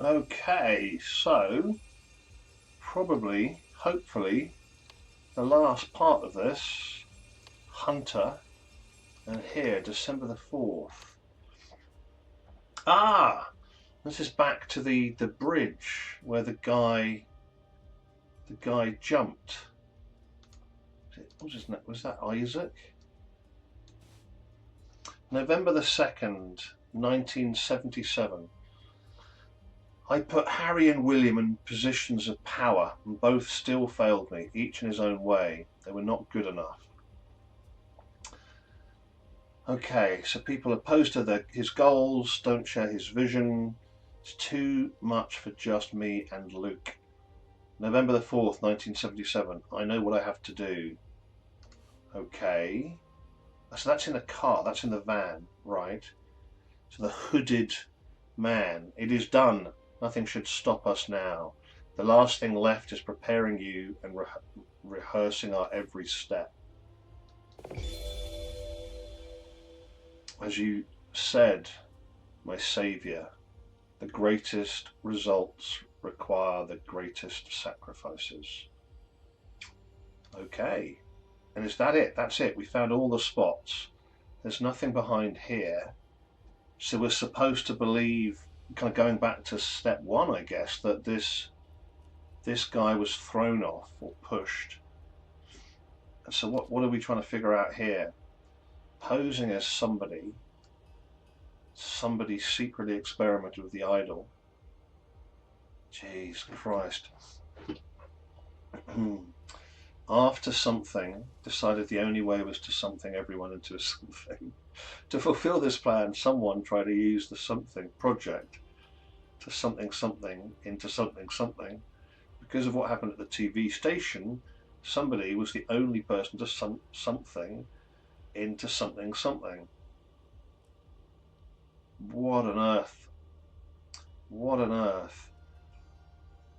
Okay, so probably, hopefully, the last part of this, Hunter, and here, December the 4th. Ah, this is back to the bridge where the guy jumped. What was his name? Was that Isaac? November the 2nd, 1977. I put Harry and William in positions of power, and both still failed me, each in his own way. They were not good enough. Okay, so people opposed to his goals, don't share his vision. It's too much for just me and Luke. November the 4th, 1977. I know what I have to do. Okay. So that's in the car, that's in the van, right? So the hooded man. It is done. Nothing should stop us now. The last thing left is preparing you and rehearsing our every step. As you said, my saviour, the greatest results require the greatest sacrifices. Okay. And is that it? That's it. We found all the spots. There's nothing behind here. So we're supposed to believe, kind of going back to step one, I guess, that this guy was thrown off or pushed. So what are we trying to figure out here? Posing as somebody secretly experimented with the idol. Jeez Christ. After something decided the only way was to something everyone into something. To fulfill this plan, someone tried to use the something project to something into something. Because of what happened at the TV station, somebody was the only person to something into something. What on earth? What on earth?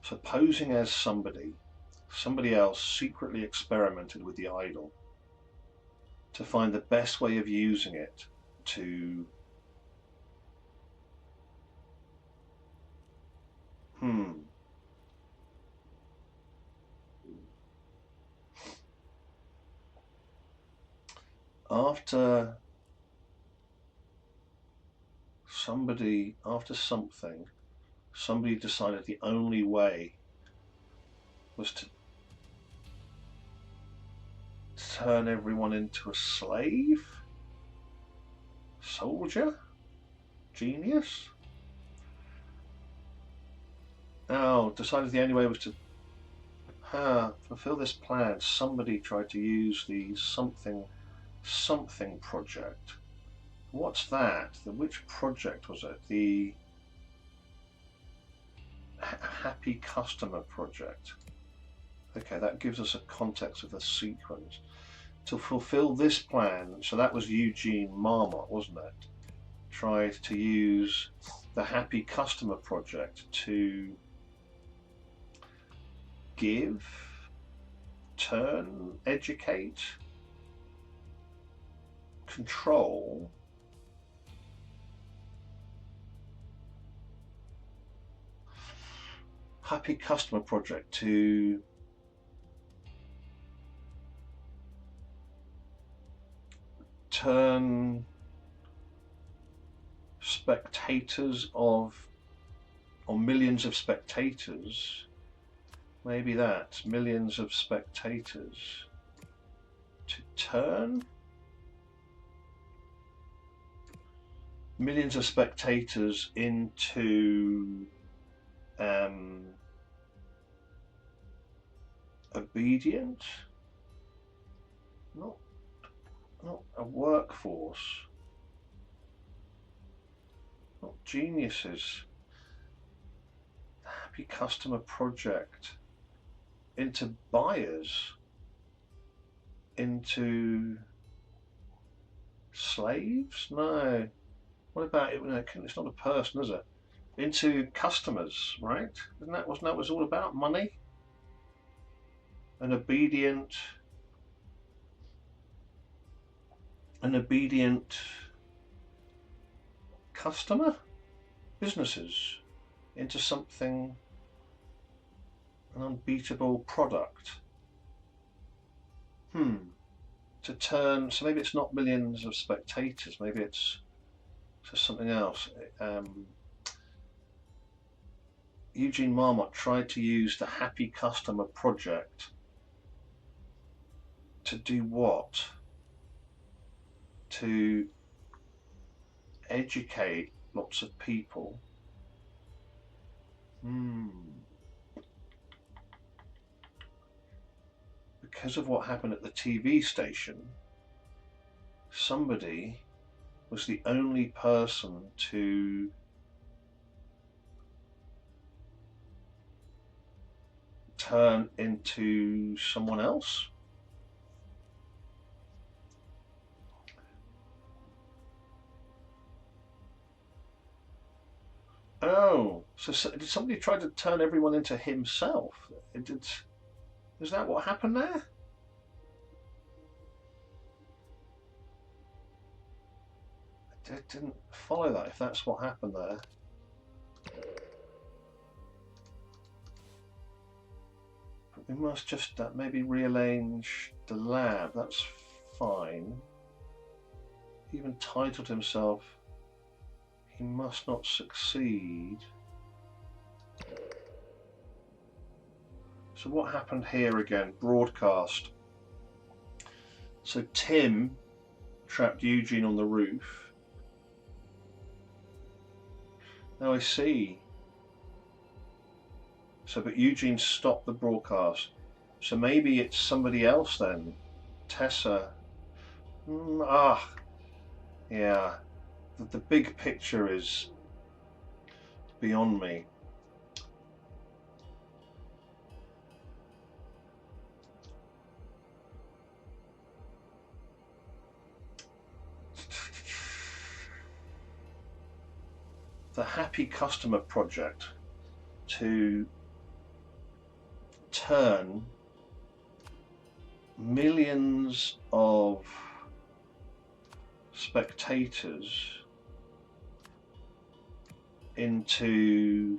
Supposing as somebody else secretly experimented with the idol to find the best way of using it to after somebody decided the only way was to turn everyone into a slave? Soldier? Genius? Oh, decided the only way was to fulfill this plan. Somebody tried to use the something project. What's that? Which project was it? The Happy Customer Project. Okay, that gives us a context of the sequence. To fulfill this plan, so that was Eugene Marmot, wasn't it? Tried to use the Happy Customer Project to give, turn, educate, control, Happy Customer Project to turn spectators or millions of spectators, maybe that, millions of spectators, to turn millions of spectators into obedient, not a workforce, not geniuses. Happy Customer Project into buyers, into slaves? No. What about it? No, it's not a person, is it? Into customers, right? Wasn't that what it's all about? Money? An obedient customer? Businesses. into something, an unbeatable product. To turn, so maybe it's not millions of spectators, maybe it's just something else. Eugene Marmot tried to use the Happy Customer Project to do what? To educate lots of people. Because of what happened at the TV station, somebody was the only person to turn into someone else. Oh, so did somebody try to turn everyone into himself? Is that what happened there? I didn't follow that, if that's what happened there. But we must just maybe rearrange the lab, that's fine. He even titled himself, "He must not succeed." So what happened here again? Broadcast. So Tim trapped Eugene on the roof. Now I see. So, but Eugene stopped the broadcast. So maybe it's somebody else then. Tessa. Yeah. The big picture is beyond me. The Happy Customer Project to turn millions of spectators into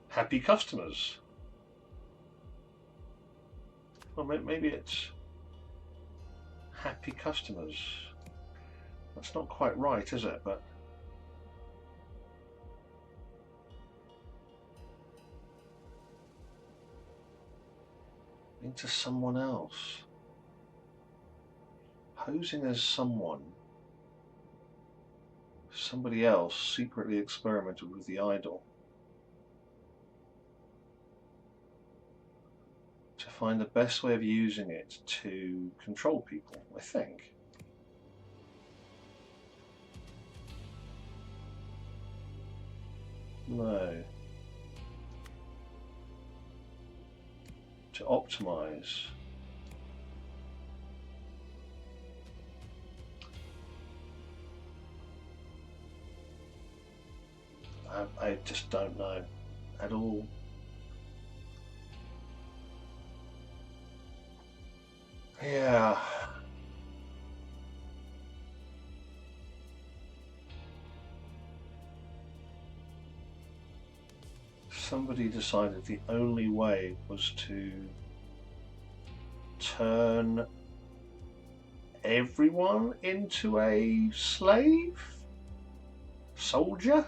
happy customers. Well, maybe it's happy customers. That's not quite right, is it? But into someone else. Posing as somebody else secretly experimented with the idol to find the best way of using it to control people, I think. No. To optimize. I just don't know at all. Yeah. Somebody decided the only way was to turn everyone into a slave? Soldier?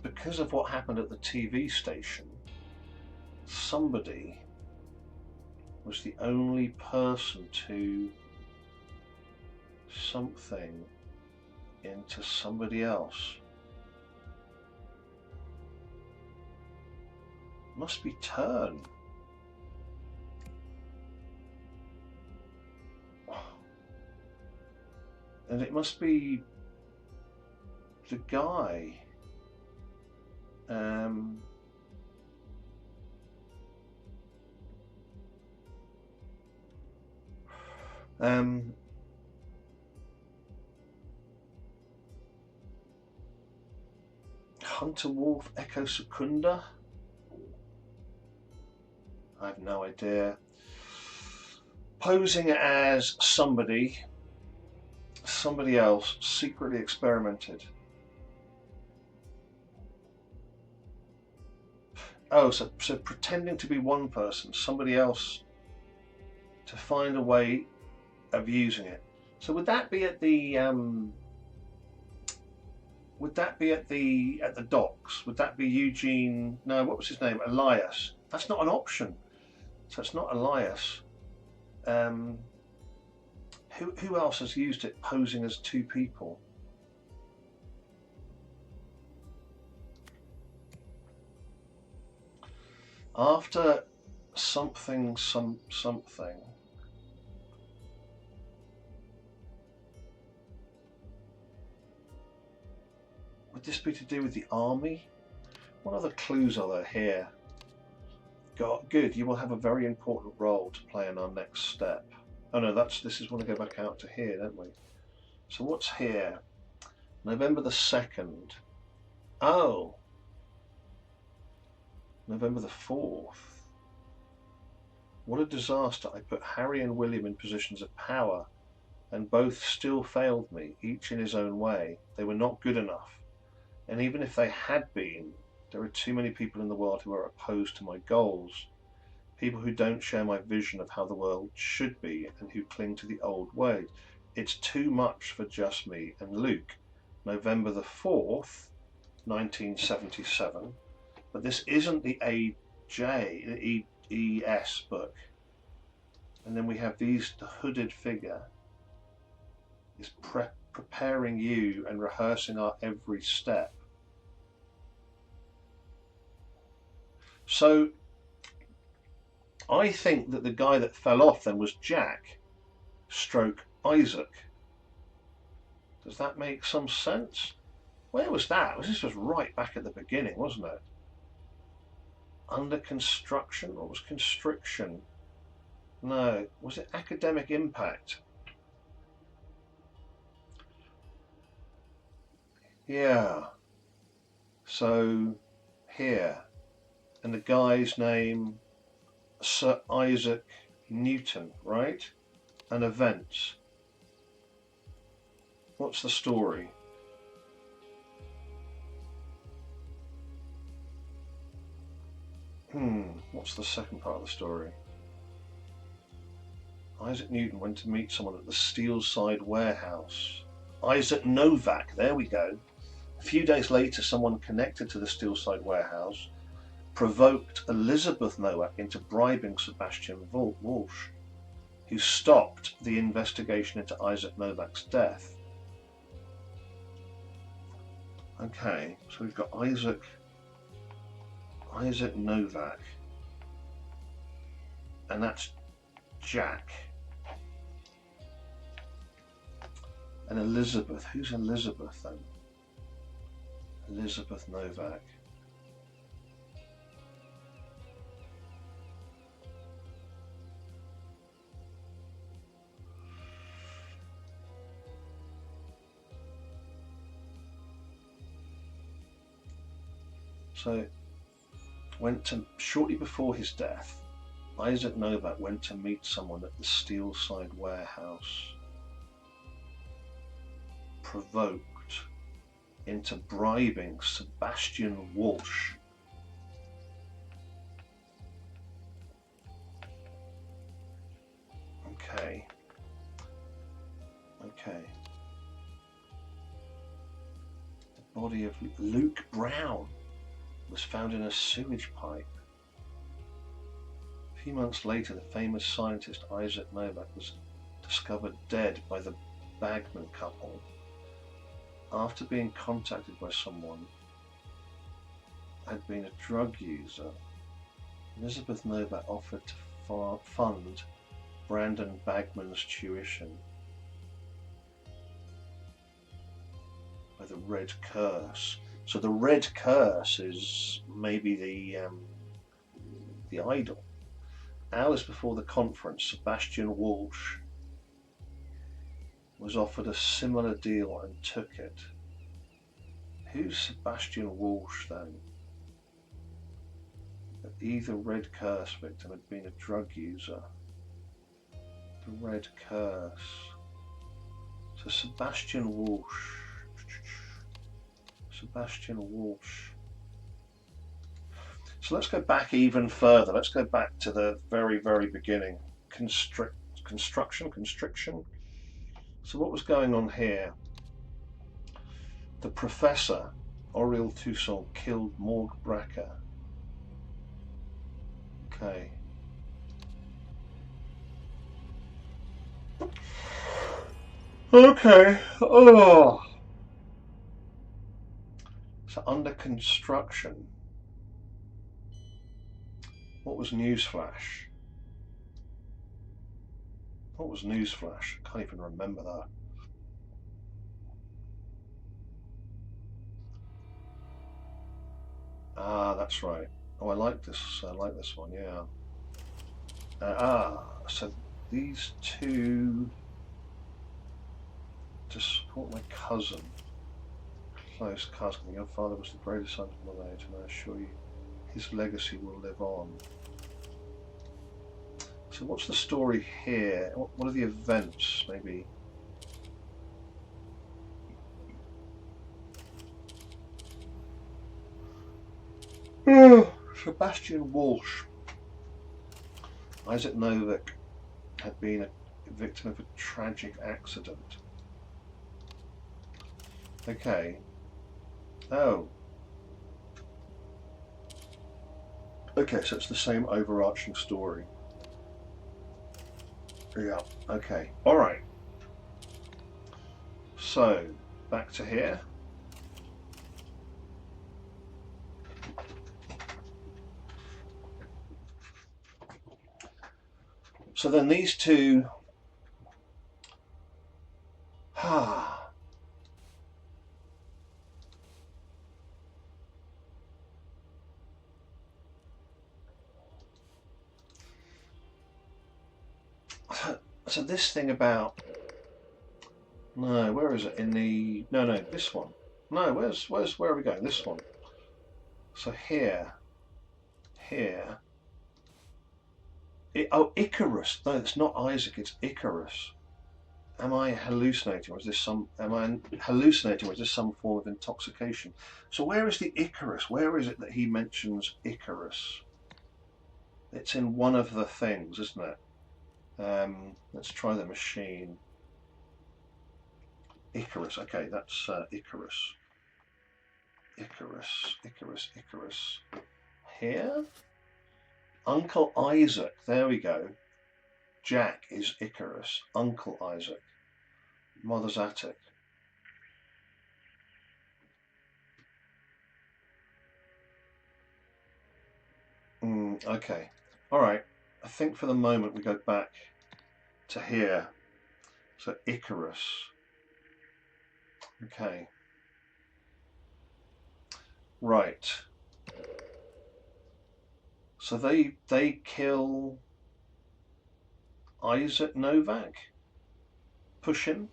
Because of what happened at the TV station, somebody was the only person to something into somebody else. Must be turn. And it must be the guy. Hunter Wolf Echo Secunda? I have no idea. Posing as somebody else secretly experimented. Oh, so pretending to be one person, somebody else, to find a way of using it. So would that be at the docks? Would that be Eugene? No, what was his name? Elias. That's not an option. So it's not Elias. Who else has used it posing as two people? After something. Would this be to do with the army? What other clues are there here? Good, you will have a very important role to play in our next step. Oh no, this is when we go back out to here, don't we? So what's here? November the 2nd. Oh! November the 4th. What a disaster. I put Harry and William in positions of power, and both still failed me, each in his own way. They were not good enough. And even if they had been, there are too many people in the world who are opposed to my goals. People who don't share my vision of how the world should be and who cling to the old ways. It's too much for just me and Luke. November the 4th, 1977. But this isn't the ES book. And then we have the hooded figure is preparing you and rehearsing our every step. So I think that the guy that fell off then was Jack stroke Isaac. Does that make some sense? Where was that? This was right back at the beginning, wasn't it? Under construction? What was constriction? No. Was it academic impact? Yeah. So here. And the guy's name, Sir Isaac Newton, right? And events. What's the story? What's the second part of the story? Isaac Newton went to meet someone at the Steelside warehouse. Isaac Novak, there we go. A few days later, someone connected to the Steelside warehouse provoked Elizabeth Novak into bribing Sebastian Walsh, who stopped the investigation into Isaac Novak's death. Okay, so we've got Isaac Novak, and that's Jack. And Elizabeth, who's Elizabeth then? Elizabeth Novak. So, shortly before his death, Isaac Novak went to meet someone at the Steelside warehouse, provoked into bribing Sebastian Walsh. Okay. The body of Luke Brown was found in a sewage pipe. A few months later, the famous scientist Isaac Novak was discovered dead by the Bagman couple after being contacted by someone who had been a drug user. Elizabeth Novak offered to fund Brandon Bagman's tuition by the Red Curse. So the Red Curse is maybe the idol. Hours before the conference, Sebastian Walsh was offered a similar deal and took it. Who's Sebastian Walsh then? Either Red Curse victim had been a drug user. The Red Curse. So Sebastian Walsh. Sebastian Walsh. So let's go back even further. Let's go back to the very, very beginning. Constriction. So what was going on here? The professor, Auriel Toussaint, killed Morg Bracker. Okay. Okay. Oh. So under construction. What was Newsflash? What was Newsflash? I can't even remember that. Ah, that's right. Oh, I like this. I like this one. Yeah. So these two to support my cousin, close cousin. Your father was the greatest son of my age, and I assure you, his legacy will live on. So what's the story here? What are the events, maybe? Sebastian Walsh. Isaac Novak had been a victim of a tragic accident. Okay. Oh. Okay, so it's the same overarching story. Yeah, okay. Alright. So, back to here. So then these two... So this thing about... No, where is it? In the... No, this one. No, where are we going? This one. So here. Oh, Icarus. No, it's not Isaac, it's Icarus. Am I hallucinating, or is this some form of intoxication? So where is the Icarus? Where is it that he mentions Icarus? It's in one of the things, isn't it? Let's try the machine. Icarus. Okay, that's Icarus. Icarus. Here? Uncle Isaac. There we go. Jack is Icarus. Uncle Isaac. Mother's attic. Okay. Alright. I think for the moment we go back to here. So Icarus. Okay. Right. So they kill Isaac Novak? Push him?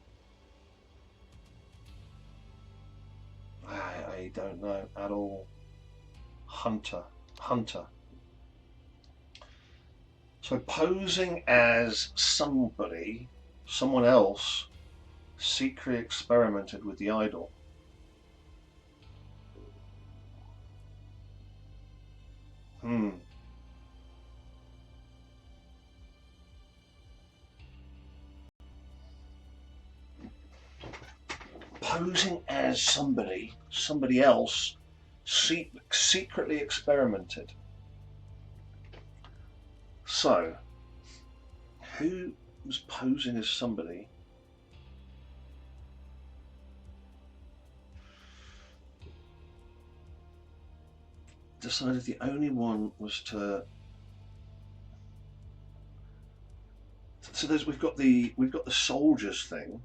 I don't know at all. Hunter. So posing as someone else secretly experimented with the idol. Posing as somebody else secretly experimented. So, who was posing as somebody? Decided the only one was to. So we've got the soldiers thing.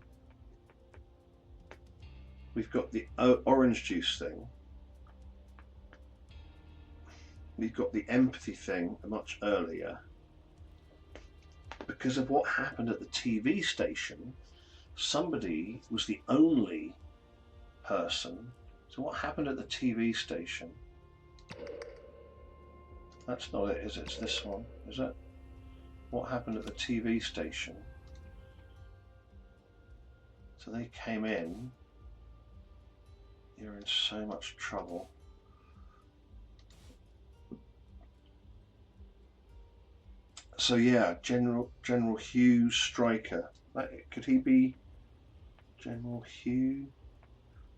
We've got the orange juice thing. We've got the empathy thing much earlier. Because of what happened at the TV station, somebody was the only person So what happened at the TV station? That's not it, is it? It's this one, is it? What happened at the TV station? So they came in. You're in so much trouble. So yeah, General Hugh Stryker. Could he be General Hugh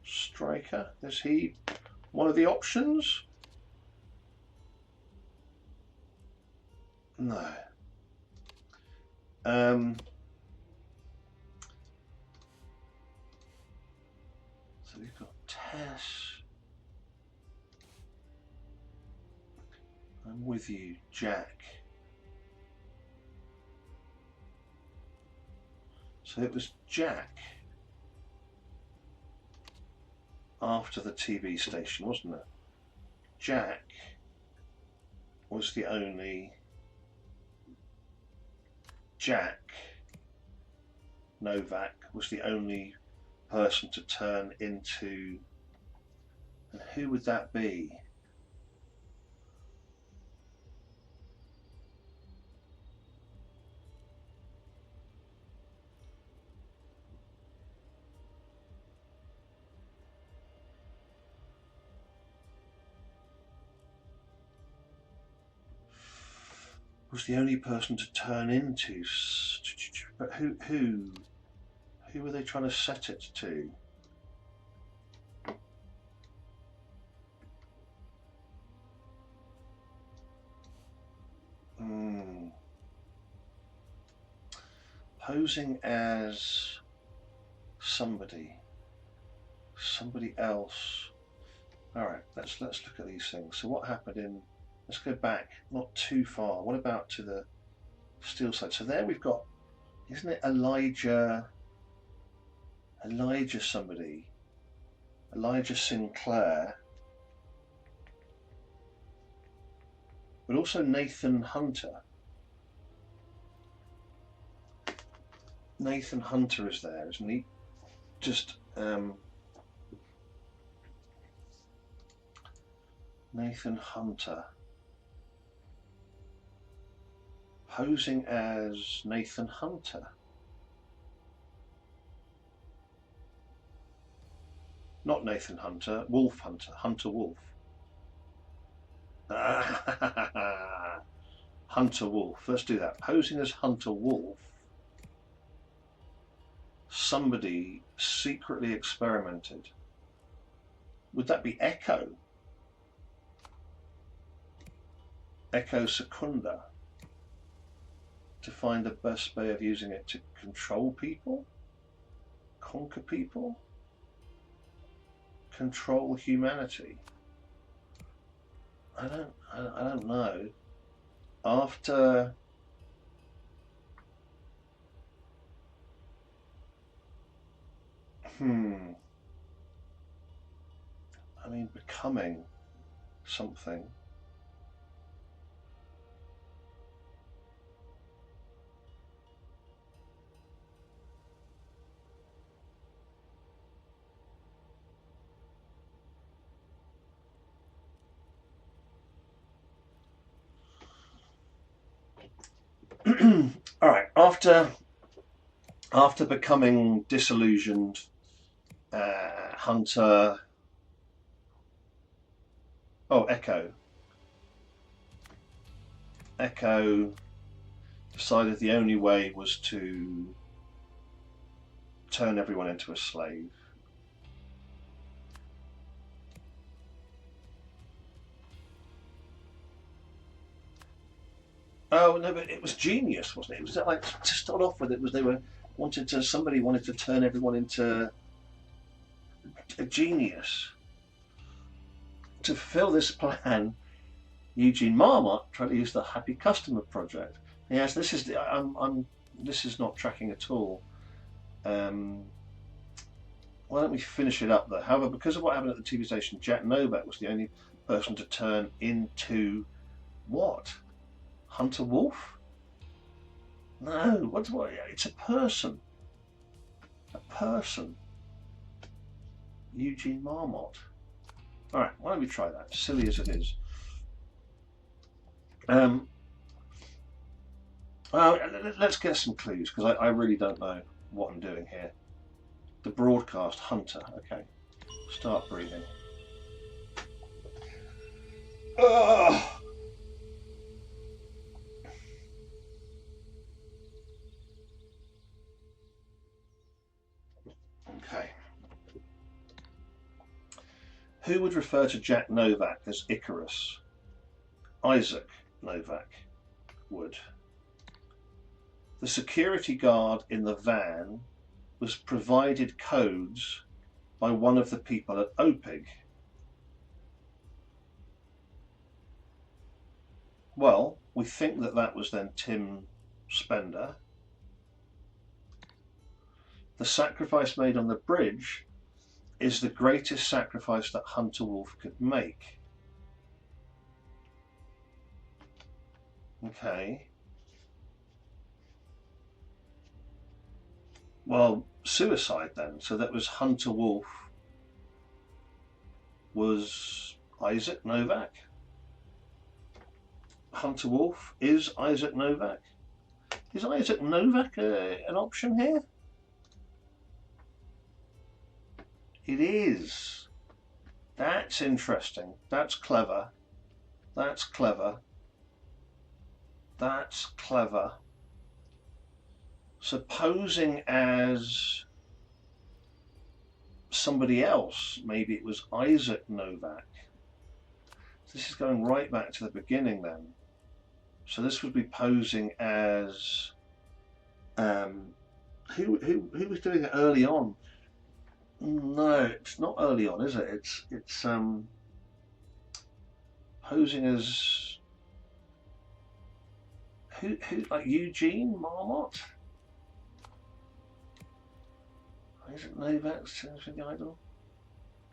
Stryker? Is he one of the options? No. So we've got Tess. I'm with you, Jack. So it was Jack after the TV station, wasn't it? Jack was the only Jack Novak was the only person to turn into, and who would that be? Was the only person to turn into, but who were they trying to set it to? Posing as somebody else. All right, let's look at these things. So what happened in? Let's go back, not too far. What about to the steel side? So there we've got, isn't it Elijah somebody? Elijah Sinclair. But also Nathan Hunter. Nathan Hunter is there, isn't he? Just Nathan Hunter. Posing as Nathan Hunter. Not Nathan Hunter, Wolf Hunter, Hunter Wolf. Hunter Wolf, let's do that. Posing as Hunter Wolf. Somebody secretly experimented. Would that be Echo? Echo Secunda? To find the best way of using it to control people? Conquer people? Control humanity? I don't know. After I mean, becoming something. All right, after becoming disillusioned, Hunter. Oh, Echo decided the only way was to turn everyone into a slave. Oh no, but it was genius, wasn't it? It was like, to start off with, it was somebody wanted to turn everyone into a genius. To fulfill this plan, Eugene Marmot tried to use the Happy Customer Project. Yes, this is this is not tracking at all. Why don't we finish it up though? However, because of what happened at the TV station, Jack Novak was the only person to turn into what? Hunter Wolf? No, what? It's a person. A person. Eugene Marmot. Alright, why don't we try that, silly as it is. Let's get some clues, because I really don't know what I'm doing here. The broadcast hunter, okay. Start breathing. Ugh. Okay. Who would refer to Jack Novak as Icarus? Isaac Novak would. The security guard in the van was provided codes by one of the people at OPIG. Well, we think that was then Tim Spender. The sacrifice made on the bridge is the greatest sacrifice that Hunter Wolf could make. Okay. Well, suicide then. So that was Hunter Wolf was Isaac Novak. Hunter Wolf is Isaac Novak. Is Isaac Novak an option here? It is. That's interesting. That's clever. That's clever. That's clever. Supposing as somebody else, maybe it was Isaac Novak. This is going right back to the beginning then. So this would be posing as who was doing it early on? No, it's not early on, is it? It's posing as who like Eugene Marmot? Isaac Novak, the Idol?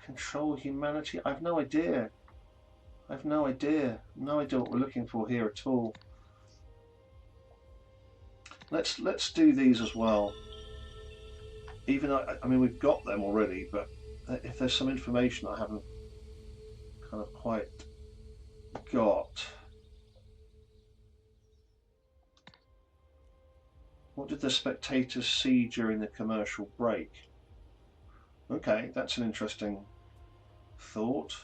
Control humanity? I've no idea. I've no idea. No idea what we're looking for here at all. Let's do these as well. Even though, I mean, we've got them already, but if there's some information I haven't kind of quite got. What did the spectators see during the commercial break? Okay, that's an interesting thought.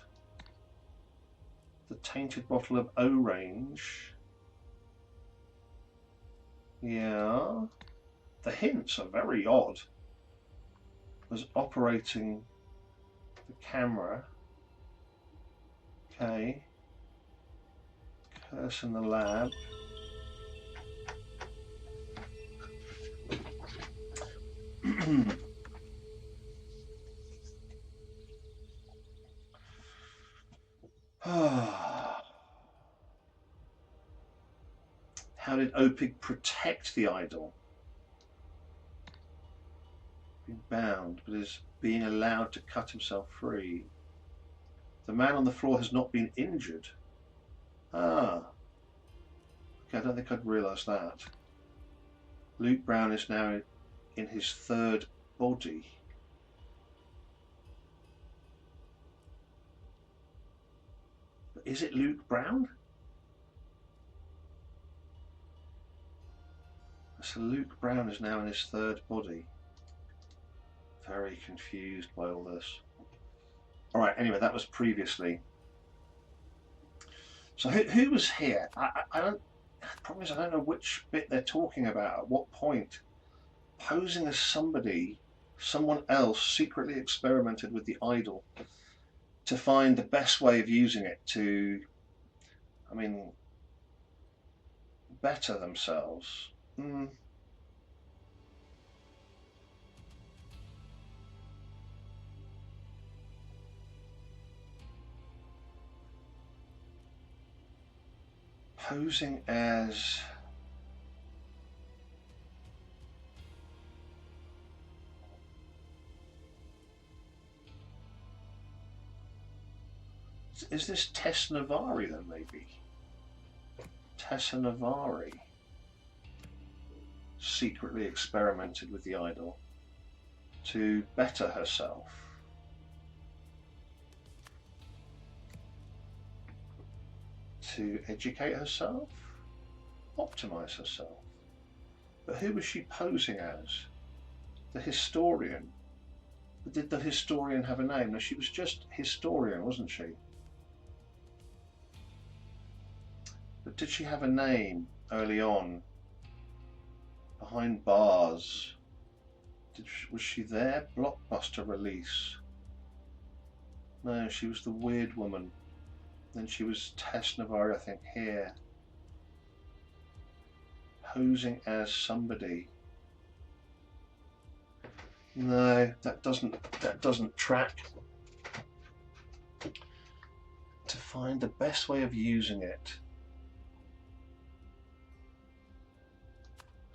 The tainted bottle of Orange. Yeah. The hints are very odd. Was operating the camera. Okay. Curse in the lab. How did Opig protect the idol? Being bound, but is being allowed to cut himself free. The man on the floor has not been injured. Ah. Okay, I don't think I'd realised that. Luke Brown is now in his third body. But is it Luke Brown? So Luke Brown is now in his third body. Very confused by all this. Alright, anyway, that was previously. So who was here? I don't. The problem is I don't know which bit they're talking about, at what point. Posing as someone else secretly experimented with the idol to find the best way of using it to, I mean, better themselves. Posing as is this Tess Navari then maybe? Tessa Navari secretly experimented with the idol to better herself. to educate herself, optimize herself. But who was she posing as? The historian. But did the historian have a name? No, she was just historian, wasn't she? But did she have a name early on? Behind bars. Was she there? Blockbuster release. No, she was the weird woman. Then she was Tess Navari, I think, here. Posing as somebody. No, that doesn't track. To find the best way of using it.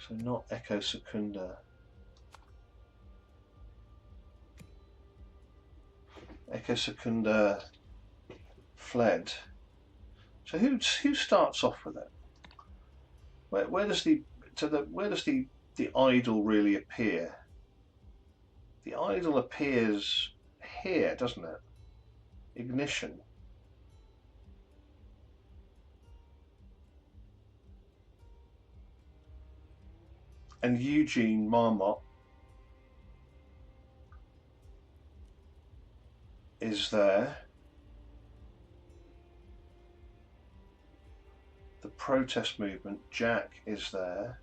So not Echo Secunda. Echo Secunda fled. So who starts off with it? Where does the idol really appear? The idol appears here, doesn't it? Ignition. And Eugene Marmot is there. The protest movement, Jack is there.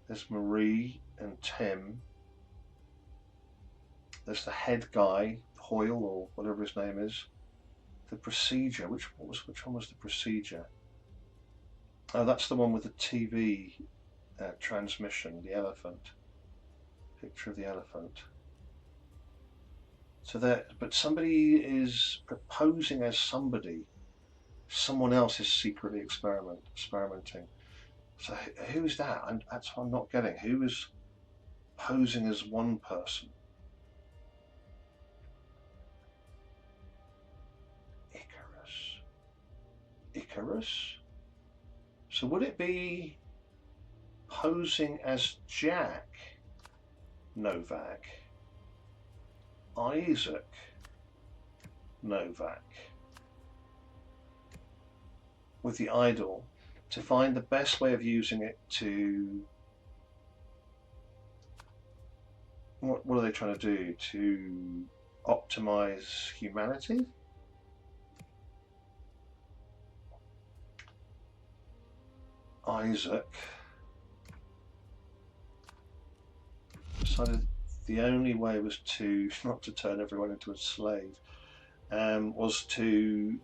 There's Marie and Tim. There's the head guy, Hoyle or whatever his name is. The procedure, which one was the procedure? Oh, that's the one with the TV transmission, the elephant. Picture of the elephant. So but somebody is proposing as somebody. Someone else is secretly experimenting. So who's that? That's what I'm not getting. Who is posing as one person? Icarus? So would it be posing as Jack Novak? Isaac Novak? With the idol, to find the best way of using it to... What are they trying to do? To optimize humanity? Isaac decided the only way was to not to turn everyone into a slave, was to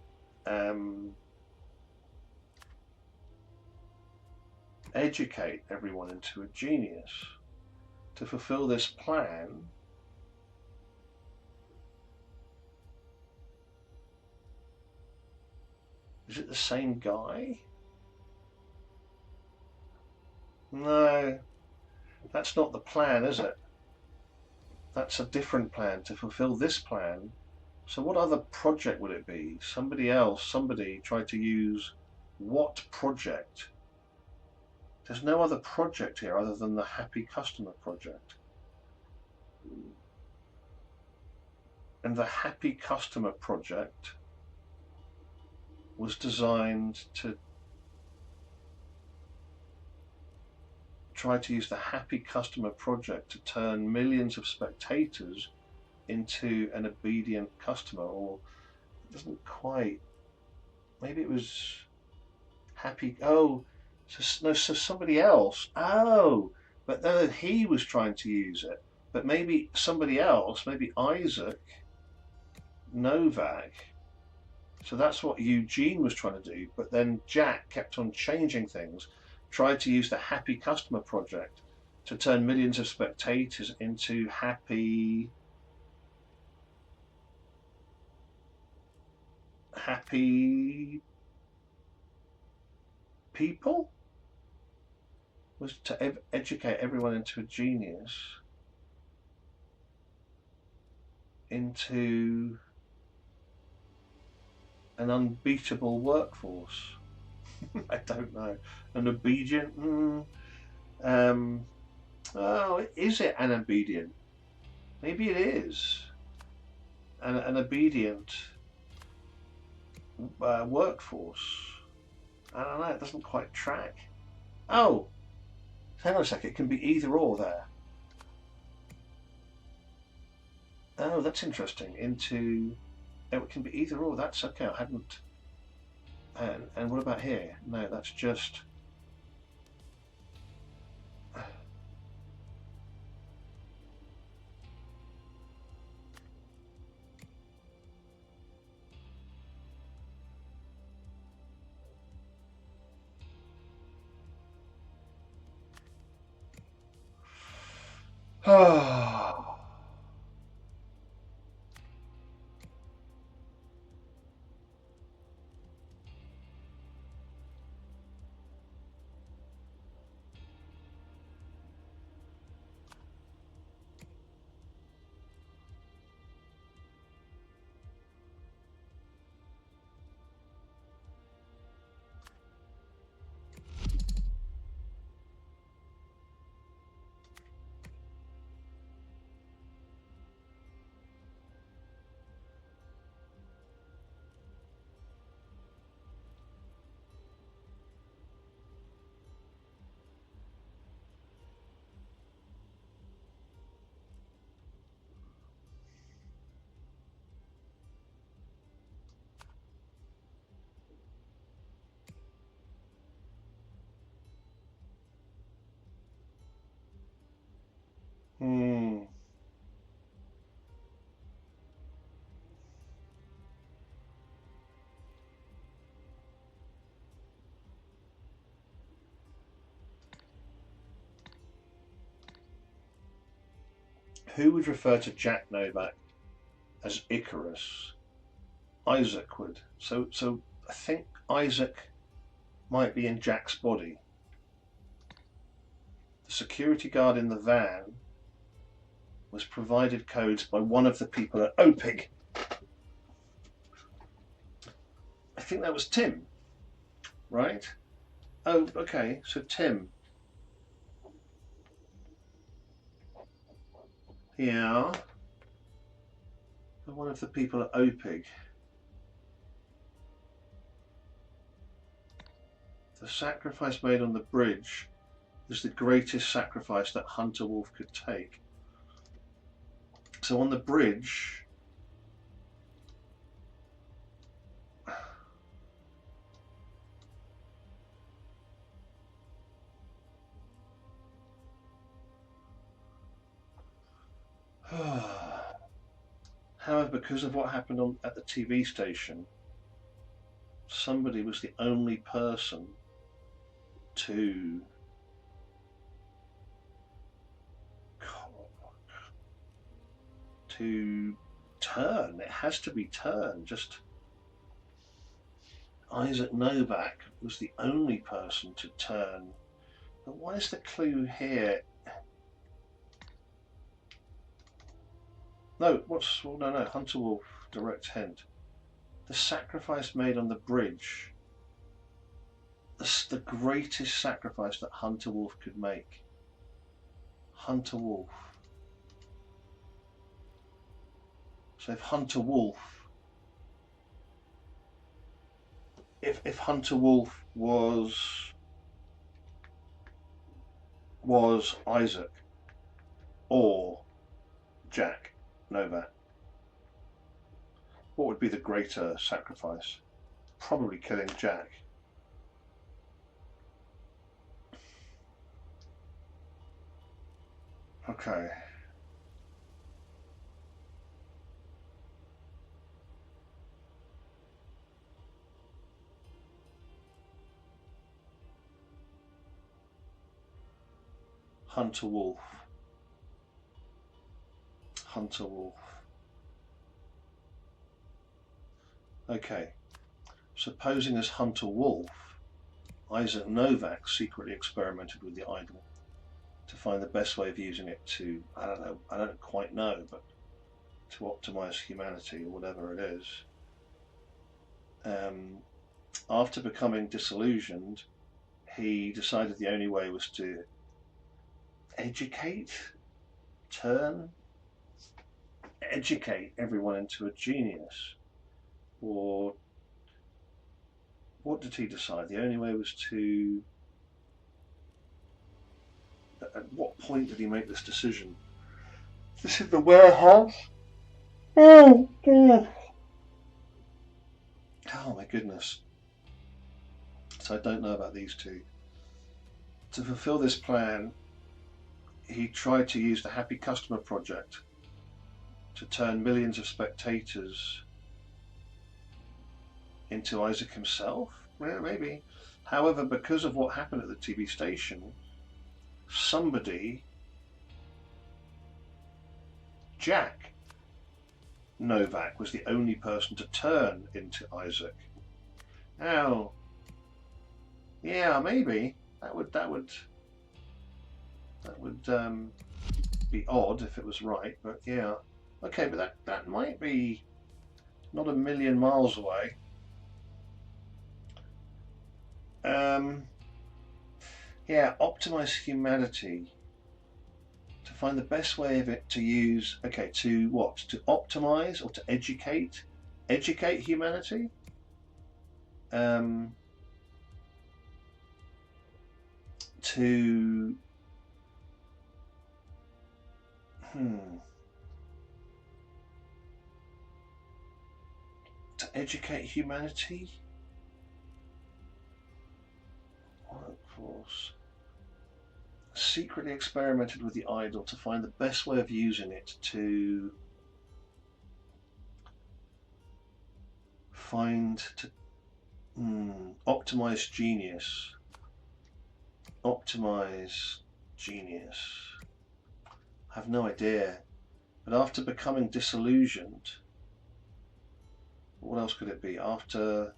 educate everyone into a genius. To fulfill this plan, is it the same guy? No, that's not the plan, is it? That's a different plan to fulfill this plan. So what other project would it be? Somebody tried to use what project? There's no other project here other than the Happy Customer project. And the Happy Customer project was designed to try to use the Happy Customer project to turn millions of spectators into an obedient customer. Or it doesn't quite, maybe it was Happy, oh, so somebody else, oh, but then he was trying to use it, but maybe somebody else, maybe Isaac Novak. So that's what Eugene was trying to do, but then Jack kept on changing things, tried to use the Happy Customer project to turn millions of spectators into happy people, was to educate everyone into a genius, into an unbeatable workforce. I don't know. An obedient? Oh, is it an obedient? Maybe it is. An obedient workforce. I don't know, it doesn't quite track. Oh, hang on a sec, it can be either or there. Oh, that's interesting. Oh, it can be either or, that's okay, I hadn't. And what about here? No, that's just. Oh. Hmm. Who would refer to Jack Novak as Icarus? Isaac would. So I think Isaac might be in Jack's body. The security guard in the van was provided codes by one of the people at OPIG. I think that was Tim, right? Oh, okay, so Tim. Yeah. One of the people at OPIG. The sacrifice made on the bridge is the greatest sacrifice that Hunter Wolf could take. So on the bridge, however, because of what happened at the TV station, somebody was the only person to turn. It has to be turned. Just Isaac Novak was the only person to turn. But why is the clue here? No, no, Hunter Wolf, direct hint. The sacrifice made on the bridge. The greatest sacrifice that Hunter Wolf could make. Hunter Wolf. So if Hunter Wolf, if Hunter Wolf was Isaac or Jack Novak, what would be the greater sacrifice? Probably killing Jack. Okay. Hunter Wolf. Hunter Wolf. Okay. Supposing as Hunter Wolf, Isaac Novak secretly experimented with the idol to find the best way of using it to, I don't quite know, but to optimize humanity or whatever it is. After becoming disillusioned, he decided the only way was to educate everyone into a genius, or What did he decide? The only way was to... At what point did he make this decision? This is the warehouse? Oh, God. Oh, my goodness. So I don't know about these two. To fulfill this plan, he tried to use the Happy Customer Project to turn millions of spectators into Isaac himself? Well, maybe. However, because of what happened at the TV station, somebody, Jack Novak, was the only person to turn into Isaac. Oh, yeah, maybe that would be odd if it was right, but yeah, okay, but that might be not a million miles away. Yeah, optimize humanity to find the best way of it to use. Okay, to what? To optimize or to educate? Educate humanity. To to educate humanity. Workforce. Secretly experimented with the idol to find the best way of using it to optimize genius. Optimize genius. I have no idea. But after becoming disillusioned, what else could it be? After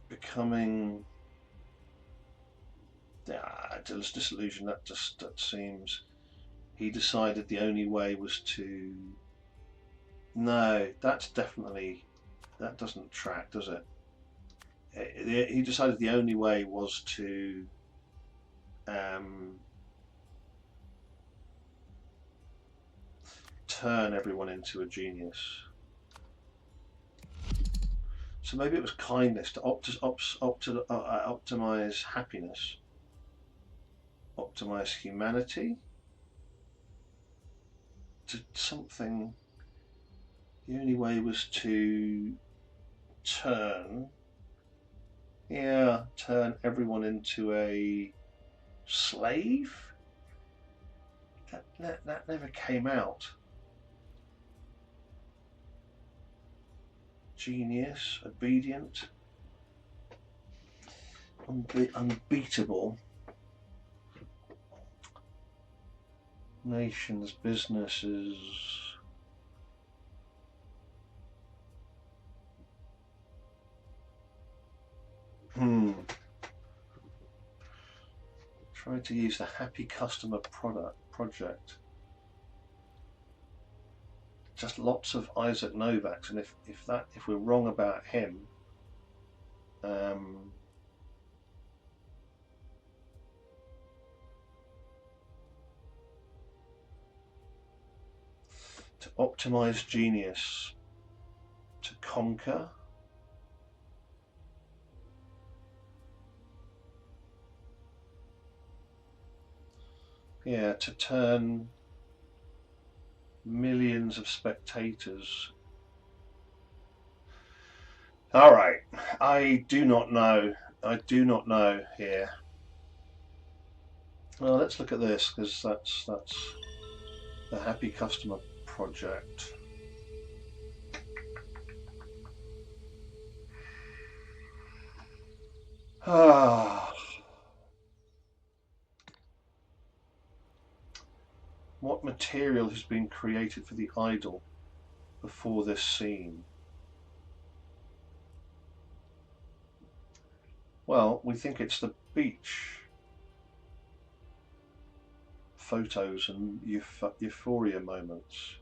becoming disillusioned, that seems, he decided the only way was to... No, that's definitely, that doesn't track, does it? He decided the only way was to turn everyone into a genius. So maybe it was kindness, to optimize happiness, optimize humanity, to something. The only way was to turn everyone into a slave. That never came out. Genius, obedient, unbeatable. Nations, businesses. Try to use the Happy Customer project. Just lots of Isaac Novaks, and if we're wrong about him, to optimize genius, to conquer. Yeah, to turn millions of spectators. All right, I do not know. I do not know here. Well, let's look at this, because that's the Happy Customer project. What material has been created for the idol before this scene? Well, we think it's the beach photos and euphoria moments.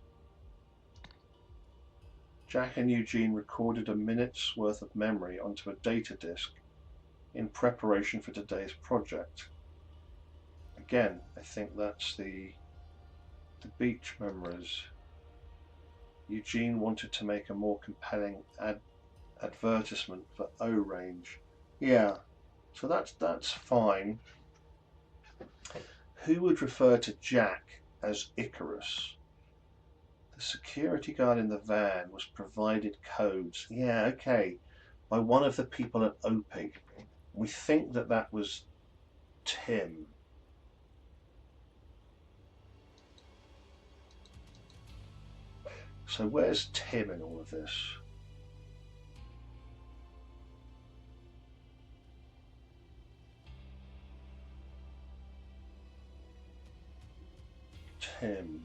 Jack and Eugene recorded a minute's worth of memory onto a data disk in preparation for today's project. Again, I think that's the beach memories. Eugene wanted to make a more compelling advertisement for O-Range. Yeah, so that's fine. Who would refer to Jack as Icarus? The security guard in the van was provided codes. Yeah, okay, by one of the people at Opie. We think that was Tim. So where's Tim in all of this? Tim.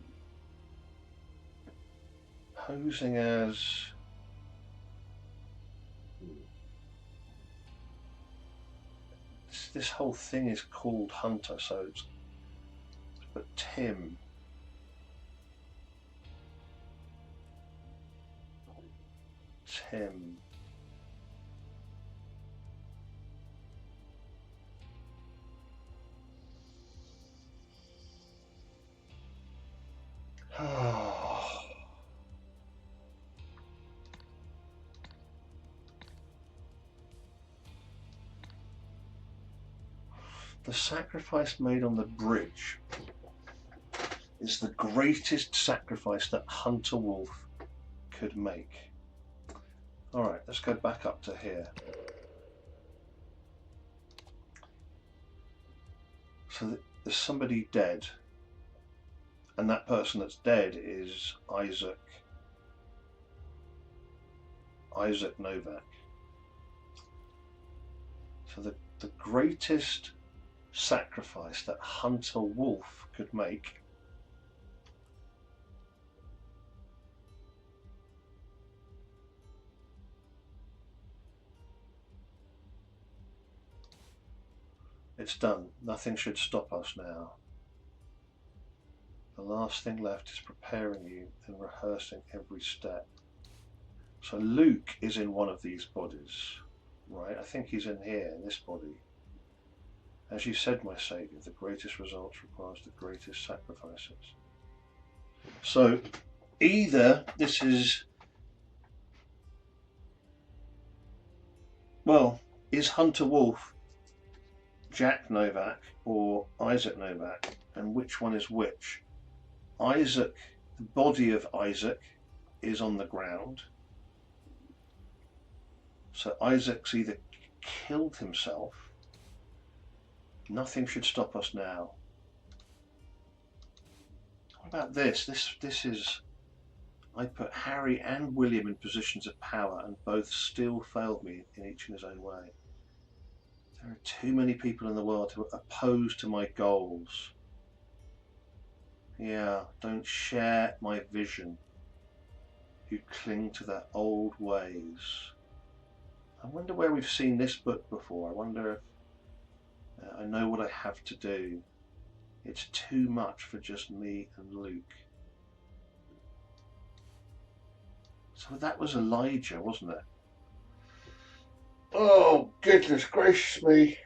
Posing as... This whole thing is called Hunter, so it's... But Tim... Tim... The sacrifice made on the bridge is the greatest sacrifice that Hunter Wolf could make. Alright, let's go back up to here. So there's somebody dead, and that person that's dead is Isaac Novak. So the greatest sacrifice that Hunter Wolf could make it's done. Nothing should stop us now. The last thing left is preparing you and rehearsing every step. So Luke is in one of these bodies, right? I think he's in here, in this body. As you said, my Saviour, the greatest results requires the greatest sacrifices. So either this is... Well, is Hunter Wolf Jack Novak or Isaac Novak? And which one is which? Isaac, the body of Isaac is on the ground. So Isaac's either killed himself. Nothing should stop us now. What about this? This is... I put Harry and William in positions of power and both still failed me in each in his own way. There are too many people in the world who are opposed to my goals. Yeah, don't share my vision. Who cling to their old ways. I wonder where we've seen this book before. I wonder if I know what I have to do. It's too much for just me and Luke. So that was Elijah, wasn't it? Oh, goodness gracious me.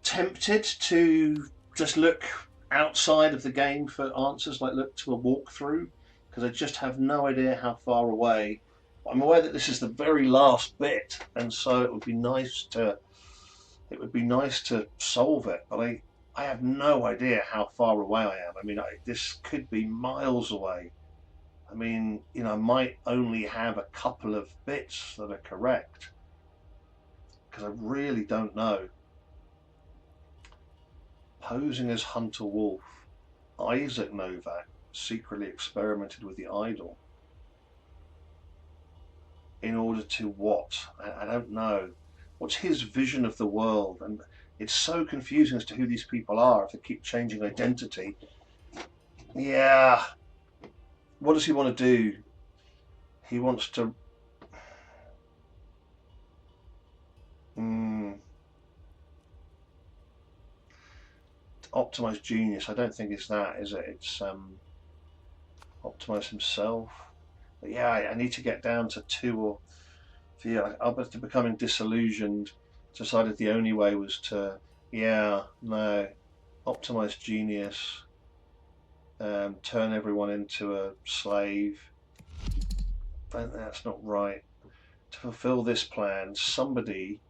Tempted to just look outside of the game for answers, like look to a walkthrough, because I just have no idea how far away. I'm aware that this is the very last bit, and so it would be nice to solve it, but I have no idea how far away I am. I mean, this could be miles away. I mean, you know, I might only have a couple of bits that are correct, because I really don't know. Posing as Hunter Wolf, Isaac Novak secretly experimented with the idol. In order to what? I don't know. What's his vision of the world? And it's so confusing as to who these people are if they keep changing identity. Yeah. What does he want to do? He wants to. Optimize genius. I don't think it's that, is it? It's optimize himself. But yeah, I need to get down to 2 or 3. After becoming disillusioned, decided the only way was to, yeah, no, optimize genius, turn everyone into a slave. But that's not right. To fulfill this plan, somebody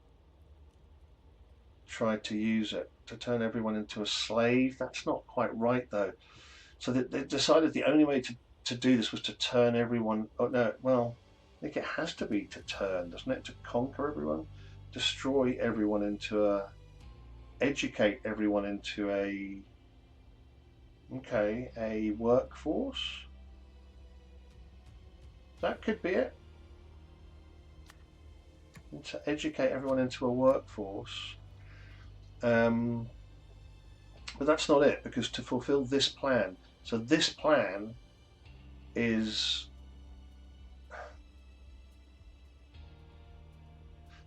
tried to use it to turn everyone into a slave. That's not quite right, though. So they decided the only way to do this was to turn everyone. Oh no, well, I think it has to be to turn, doesn't it? To conquer everyone, destroy everyone into a, educate everyone into a, okay, a workforce. That could be it. And to educate everyone into a workforce. But that's not it, because to fulfill this plan, so this plan is,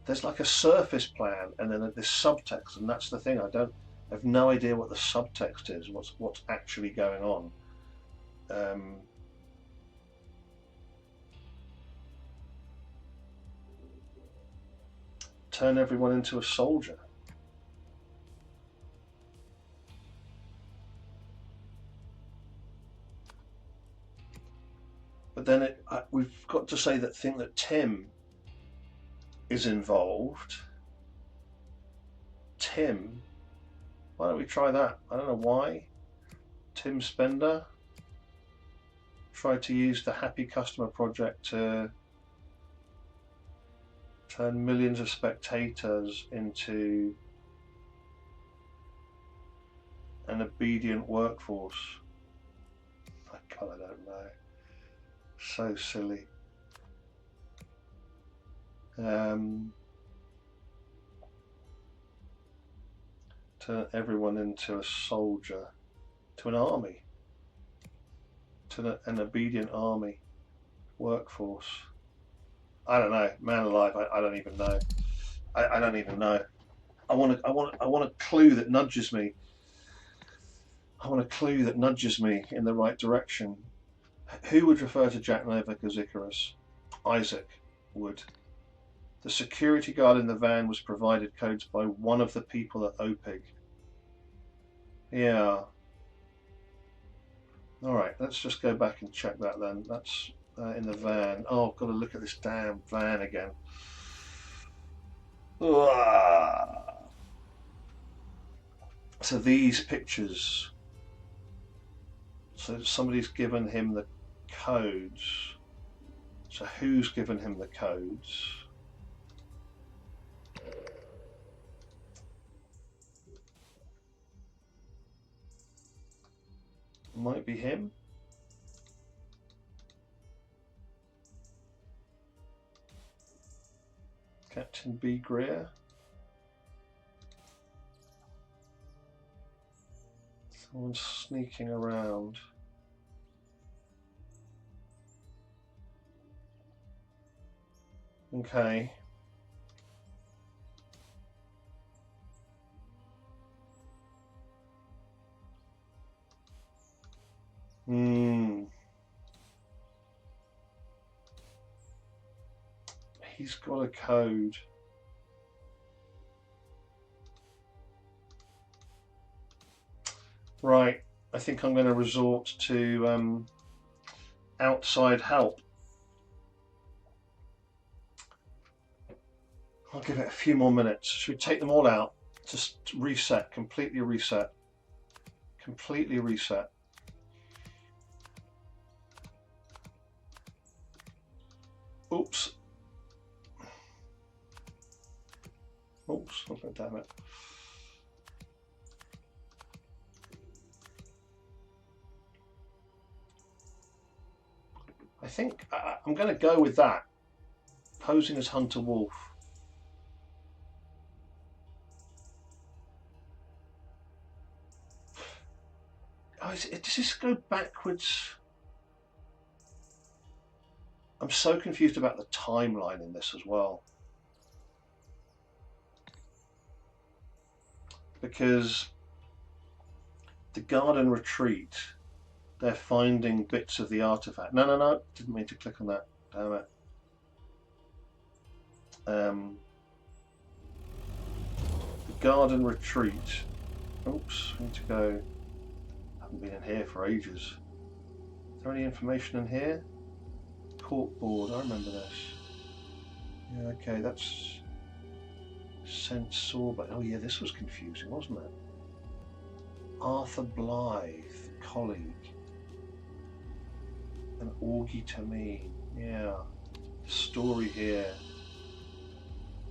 there's like a surface plan and then this subtext, and that's the thing. I have no idea what the subtext is. What's actually going on? Um, turn everyone into a soldier. But then we've got to say that thing that Tim is involved. Tim, why don't we try that? I don't know why. Tim Spender tried to use the Happy Customer Project to turn millions of spectators into an obedient workforce. God, I don't know. So silly. Turn everyone into a soldier, to an army, to an obedient army workforce. I don't know, man alive. I don't even know. I don't even know. I want a clue that nudges me. I want a clue that nudges me in the right direction. Who would refer to Jack Novak as Icarus? Isaac would. The security guard in the van was provided codes by one of the people at OPIG. Yeah. Alright, let's just go back and check that then. That's in the van. Oh, I've got to look at this damn van again. So these pictures. So somebody's given him the codes. So who's given him the codes? Might be him. Captain B. Greer. Someone's sneaking around. Okay. He's got a code. Right, I think I'm going to resort to outside help. I'll give it a few more minutes. Should we take them all out? Just reset, completely reset. Completely reset. Oops. Oops, oh, damn it. I think I'm going to go with that. Posing as Hunter Wolf. does this go backwards? I'm so confused about the timeline in this as well. Because the garden retreat, they're finding bits of the artifact. No, didn't mean to click on that. Damn it. The garden retreat. Oops, I need to go. I haven't been in here for ages. Is there any information in here? Corkboard, I remember this. Yeah, okay, that's Sensor, but oh yeah, this was confusing, wasn't it? Arthur Blythe, colleague. And Augie Tameen, yeah. The story here.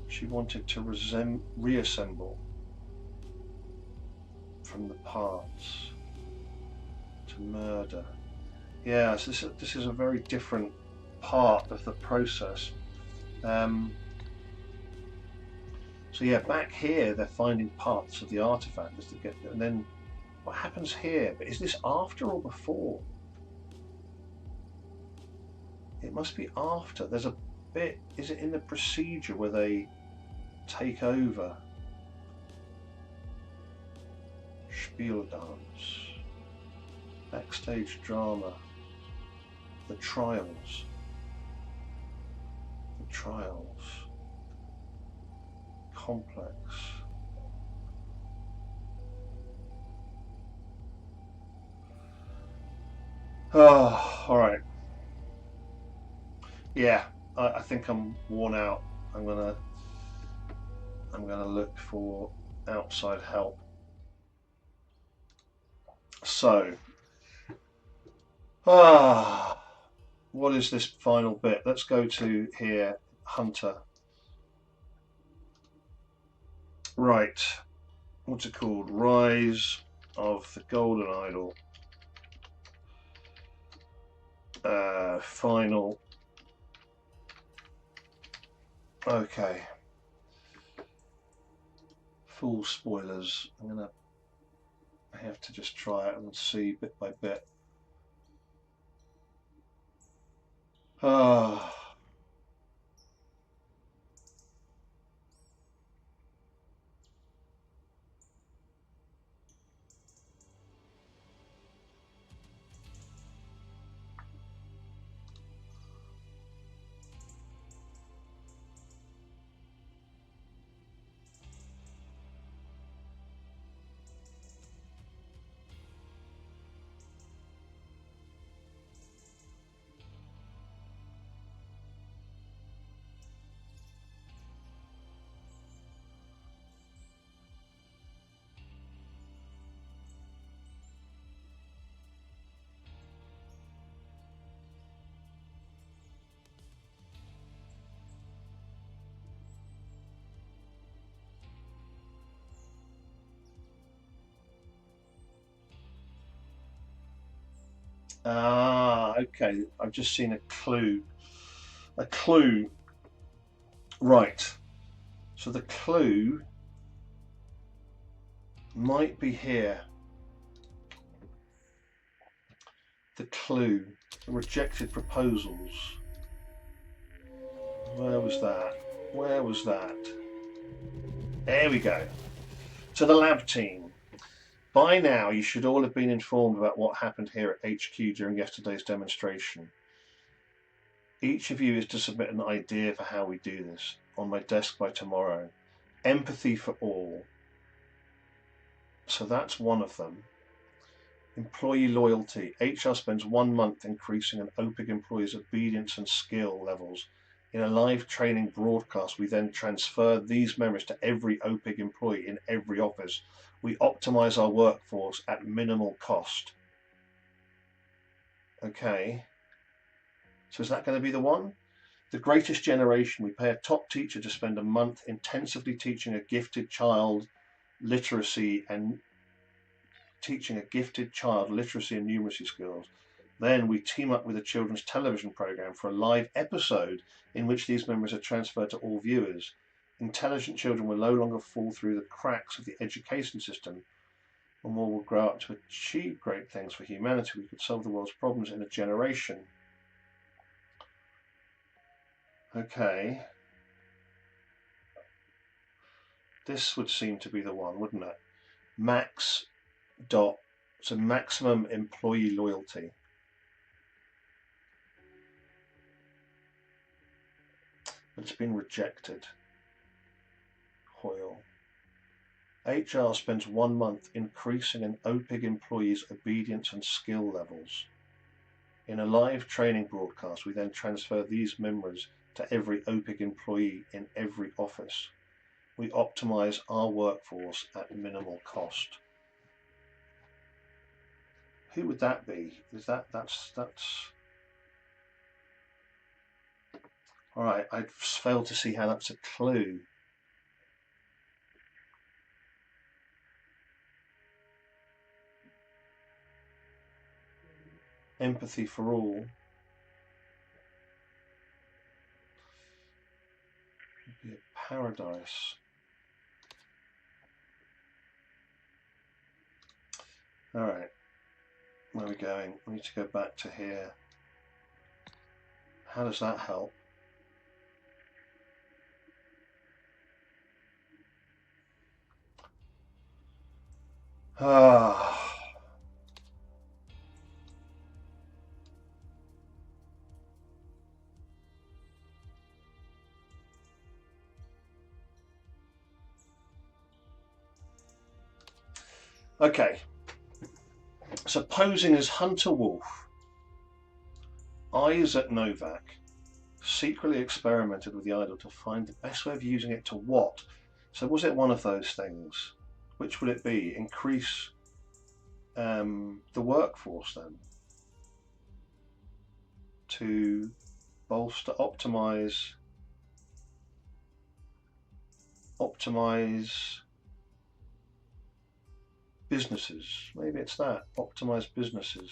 She wanted to reassemble from the parts to murder. Yeah, so this is a very different part of the process. So yeah, back here they're finding parts of the artifact as to get, and then what happens here? But is this after or before? It must be after. There's a bit. Is it in the procedure where they take over? Spiel dance, backstage drama, the trials. Complex. Oh, all right. Yeah, I think I'm worn out. I'm gonna look for outside help. So, what is this final bit? Let's go to here, Hunter. Right, what's it called? Rise of the Golden Idol. Final. Okay. Full spoilers. I have to just try it and see bit by bit. Okay. I've just seen a clue. A clue. Right. So the clue might be here. The clue. The rejected proposals. Where was that? Where was that? There we go. To the lab team. By now, you should all have been informed about what happened here at HQ during yesterday's demonstration. Each of you is to submit an idea for how we do this on my desk by tomorrow. Empathy for all. So that's one of them. Employee loyalty. HR spends 1 month increasing an OPIG employee's obedience and skill levels. In a live training broadcast, we then transfer these memories to every OPIG employee in every office. We optimize our workforce at minimal cost. Okay. So is that going to be the one? The Greatest Generation. We pay a top teacher to spend a month intensively teaching a gifted child literacy and numeracy skills. Then we team up with a children's television program for a live episode in which these memories are transferred to all viewers. Intelligent children will no longer fall through the cracks of the education system. and more will grow up to achieve great things for humanity. We could solve the world's problems in a generation. Okay. This would seem to be the one, wouldn't it? Max dot, so maximum employee loyalty. It's been rejected. Hoyle. HR spends 1 month increasing an OPIG employee's obedience and skill levels. In a live training broadcast, we then transfer these memories to every OPIG employee in every office. We optimize our workforce at minimal cost. Who would that be? Is that's all right? I failed to see how that's a clue. Empathy for all. It'd be a paradise. All right. Where are we going? We need to go back to here. How does that help? Ah. Okay. So posing as Hunter Wolf, Isaac Novak secretly experimented with the idol to find the best way of using it to what? So was it one of those things? Which would it be? Increase the workforce then? To bolster, optimize businesses. Maybe it's that. Optimize businesses.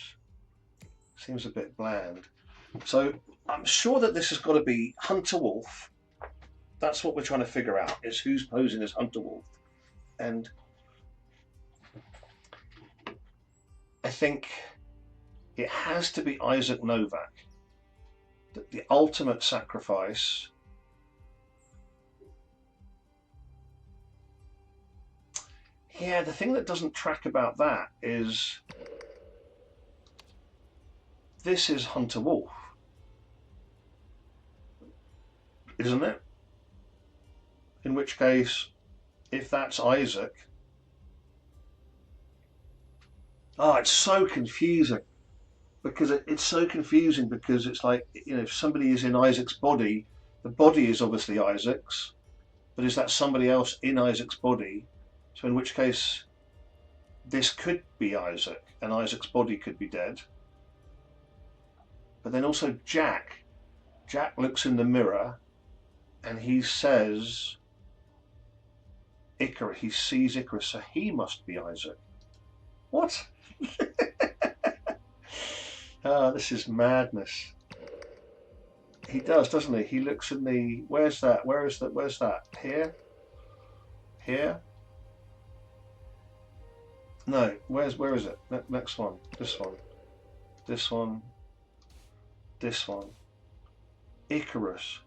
Seems a bit bland. So I'm sure that this has got to be Hunter Wolf. That's what we're trying to figure out, is who's posing as Hunter Wolf. And I think it has to be Isaac Novak. The ultimate sacrifice. Yeah, the thing that doesn't track about that is this is Hunter Wolf, isn't it? In which case, if that's Isaac, it's so confusing because it's so confusing because it's like, you know, if somebody is in Isaac's body, the body is obviously Isaac's, but is that somebody else in Isaac's body? So in which case, this could be Isaac and Isaac's body could be dead. But then also Jack looks in the mirror and he says Icarus, he sees Icarus, so he must be Isaac. What? This is madness. He does, doesn't he? He looks in the, where's that? Where's that? Here? Here? No, where is it? Next one. This one. This one. This one. Icarus.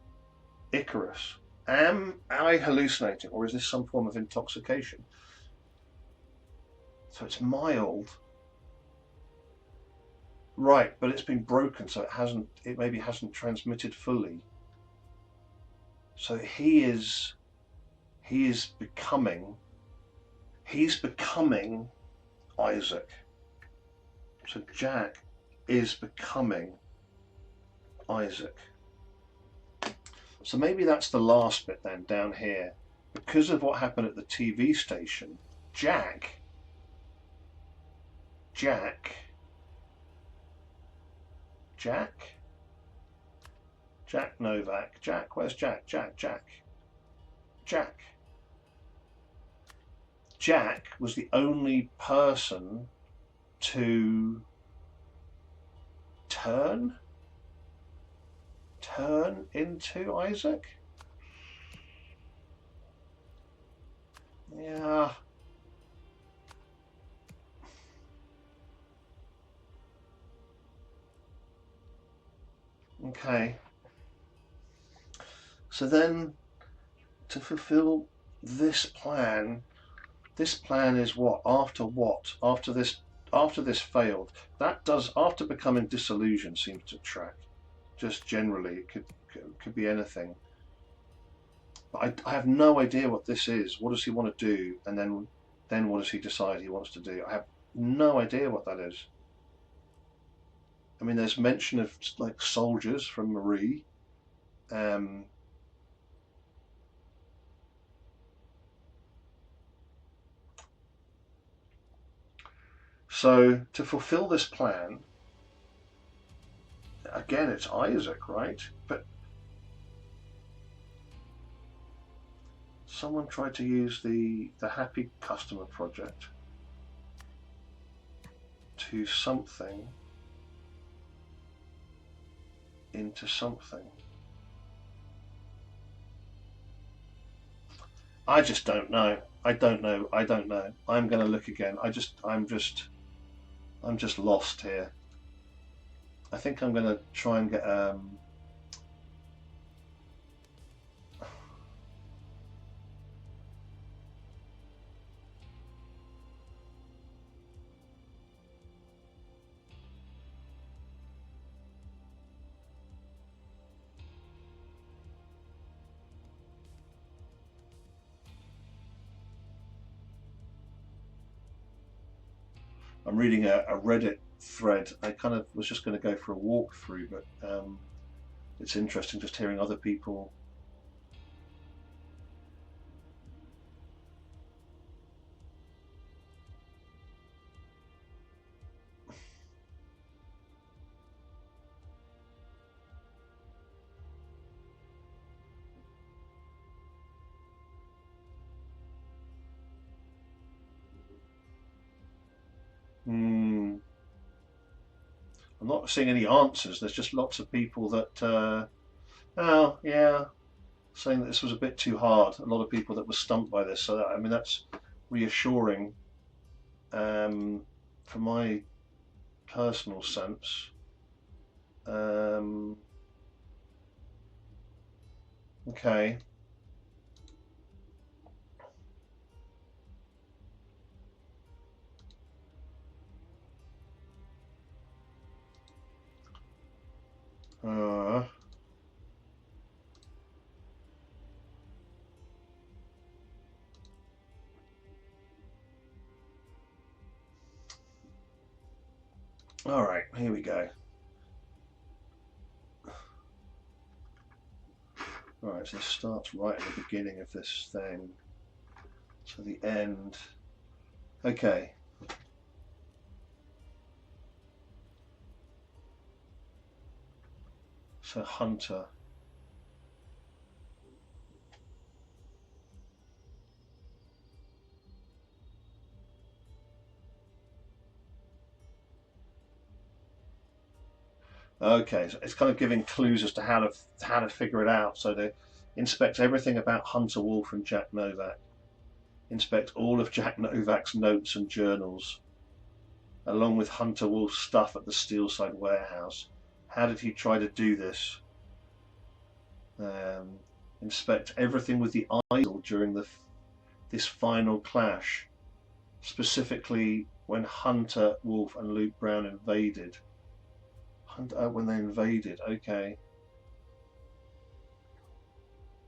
Am I hallucinating, or is this some form of intoxication? So it's mild. Right, but it's been broken, so it maybe hasn't transmitted fully. So he's becoming Isaac. So Jack is becoming Isaac. So maybe that's the last bit then down here. Because of what happened at the TV station, Jack Novak. Jack, where's Jack? Jack was the only person to turn into Isaac? Yeah. Okay. So then, to fulfill this plan is what? After what? After this failed. That does, after becoming disillusioned, seems to track. Just generally, it could be anything. But I have no idea what this is. What does he want to do? And then what does he decide he wants to do? I have no idea what that is. I mean, there's mention of like soldiers from Marie. So to fulfill this plan, again, it's Isaac, right? But someone tried to use the Happy Customer Project to something into something. I just don't know. I don't know. I'm going to look again. I'm just lost here. I think I'm going to try and get I'm reading a Reddit thread. I kind of was just going to go for a walkthrough, but it's interesting just hearing other people. I'm not seeing any answers. There's just lots of people that, oh yeah, saying that this was a bit too hard. A lot of people that were stumped by this. So I mean, that's reassuring from my personal sense. Okay. All right, here we go. All right, so this starts right at the beginning of this thing. So the end. Okay. So Hunter. Okay, so it's kind of giving clues as to how to figure it out. So they inspect everything about Hunter Wolf and Jack Novak. Inspect all of Jack Novak's notes and journals, along with Hunter Wolf's stuff at the Steelside warehouse. How did he try to do this? Inspect everything with the idol during this final clash, specifically when Hunter Wolf and Luke Brown invaded. When they invaded, okay.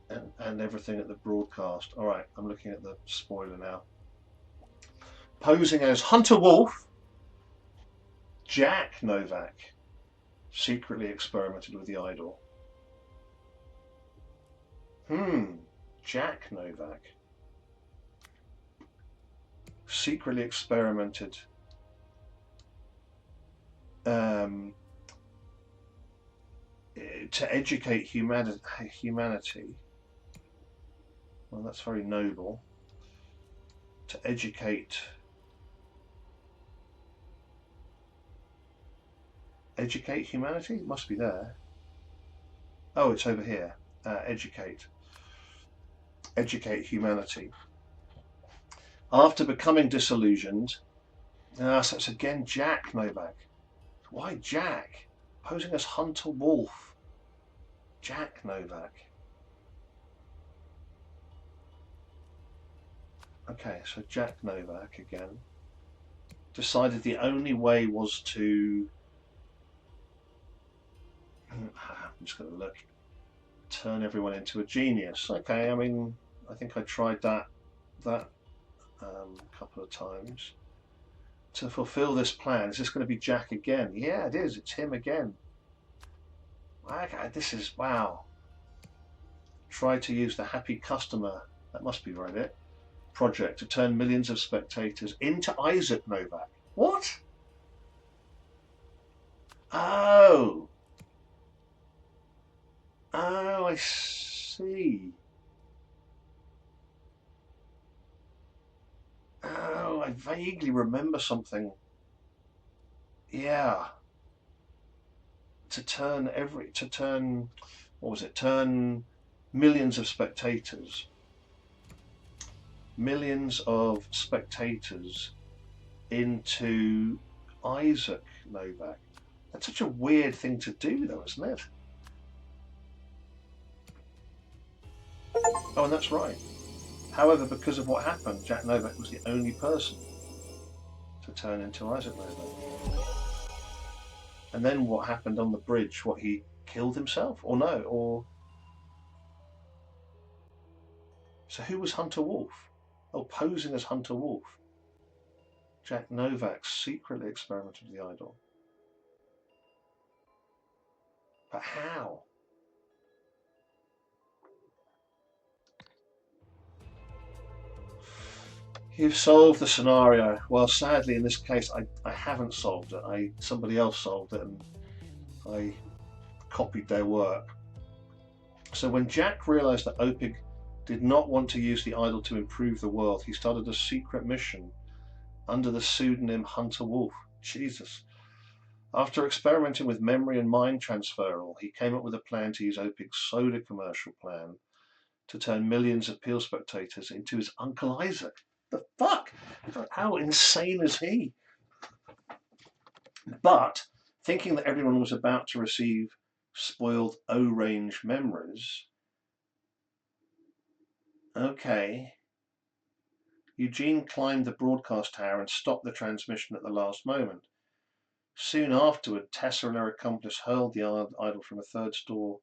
And everything at the broadcast. All right, I'm looking at the spoiler now. Posing as Hunter Wolf, Jack Novak secretly experimented with the idol. Jack Novak secretly experimented to educate humanity. Well, that's very noble. To educate humanity? It must be there. Oh, it's over here. Educate humanity. After becoming disillusioned, so it's again Jack Novak. Why Jack? Posing as Hunter Wolf. Jack Novak. Okay, so Jack Novak again decided the only way was to. I'm just going to look. Turn everyone into a genius. Okay, I mean, I think I tried that a couple of times. To fulfill this plan, is this going to be Jack again? Yeah, it is. It's him again. Okay, this is wow. Try to use the happy customer. That must be right. It project to turn millions of spectators into Isaac Novak. What? Oh. Oh, I see. Oh, I vaguely remember something. Yeah. To turn what was it? Turn millions of spectators into Isaac Novak. That's such a weird thing to do, though, isn't it? Oh, and that's right. However, because of what happened, Jack Novak was the only person to turn into Isaac Novak. And then what happened on the bridge? What, he killed himself? Or no? Or so who was Hunter Wolf? Oh, posing as Hunter Wolf. Jack Novak secretly experimented with the idol. But how? You've solved the scenario. Well, sadly, in this case, I haven't solved it. Somebody else solved it, and I copied their work. So when Jack realized that Opig did not want to use the idol to improve the world, he started a secret mission under the pseudonym Hunter Wolf. Jesus. After experimenting with memory and mind transferal, he came up with a plan to use Opig's soda commercial plan to turn millions of Peel spectators into his Uncle Isaac. The fuck? How insane is he? But thinking that everyone was about to receive spoiled O-range memories, okay, Eugene climbed the broadcast tower and stopped the transmission at the last moment. Soon afterward, Tessa and her accomplice hurled the idol from a third-store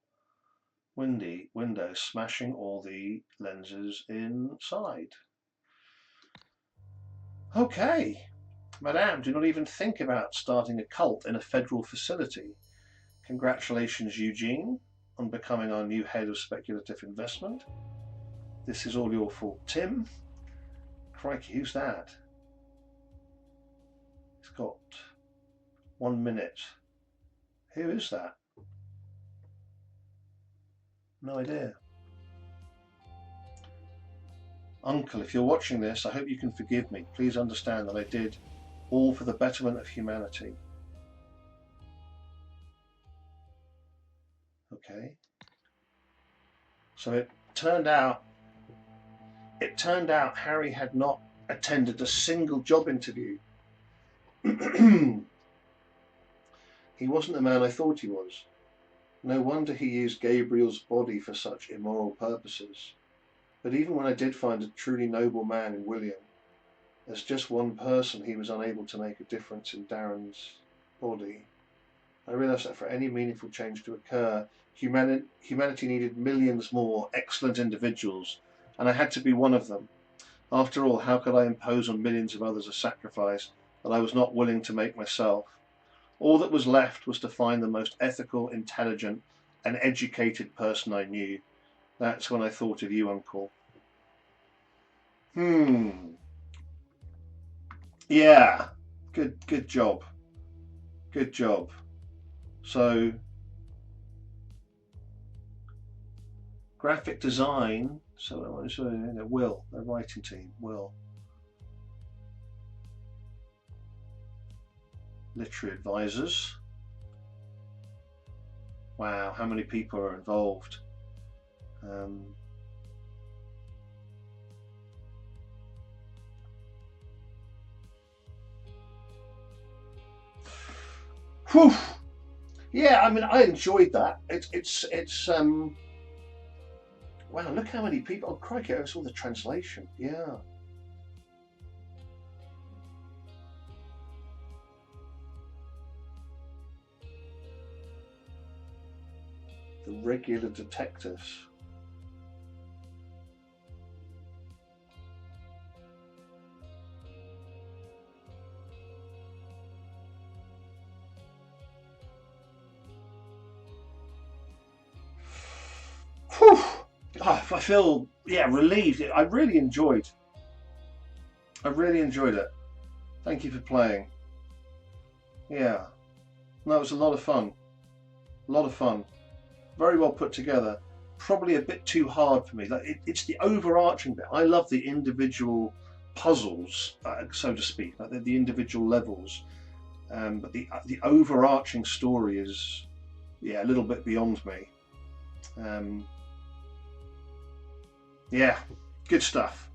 window, smashing all the lenses inside. Okay. Madame, do not even think about starting a cult in a federal facility. Congratulations, Eugene, on becoming our new head of speculative investment. This is all your fault, Tim. Crikey, who's that? He's got 1 minute. Who is that? No idea. Uncle, if you're watching this, I hope you can forgive me. Please understand that I did all for the betterment of humanity. Okay. So it turned out Harry had not attended a single job interview. He wasn't the man I thought he was. No wonder he used Gabriel's body for such immoral purposes. But even when I did find a truly noble man in William, as just one person he was unable to make a difference in Darren's body. I realised that for any meaningful change to occur, humanity needed millions more excellent individuals, and I had to be one of them. After all, how could I impose on millions of others a sacrifice that I was not willing to make myself? All that was left was to find the most ethical, intelligent, and educated person I knew. That's when I thought of you, Uncle. Yeah. Good job. Good job. So, graphic design. So, Will, the writing team, Will. Literary advisors. Wow, how many people are involved? Whew. Yeah, I mean, I enjoyed that. Wow, look how many people. Oh, crikey, I saw the translation. Yeah. The regular detectives. Whew. Oh, I feel, yeah, relieved. I really enjoyed it. Thank you for playing. Yeah. No, it was a lot of fun. A lot of fun. Very well put together. Probably a bit too hard for me. Like it's the overarching bit. I love the individual puzzles, so to speak, like the individual levels. But the overarching story is, yeah, a little bit beyond me. Um, yeah, good stuff.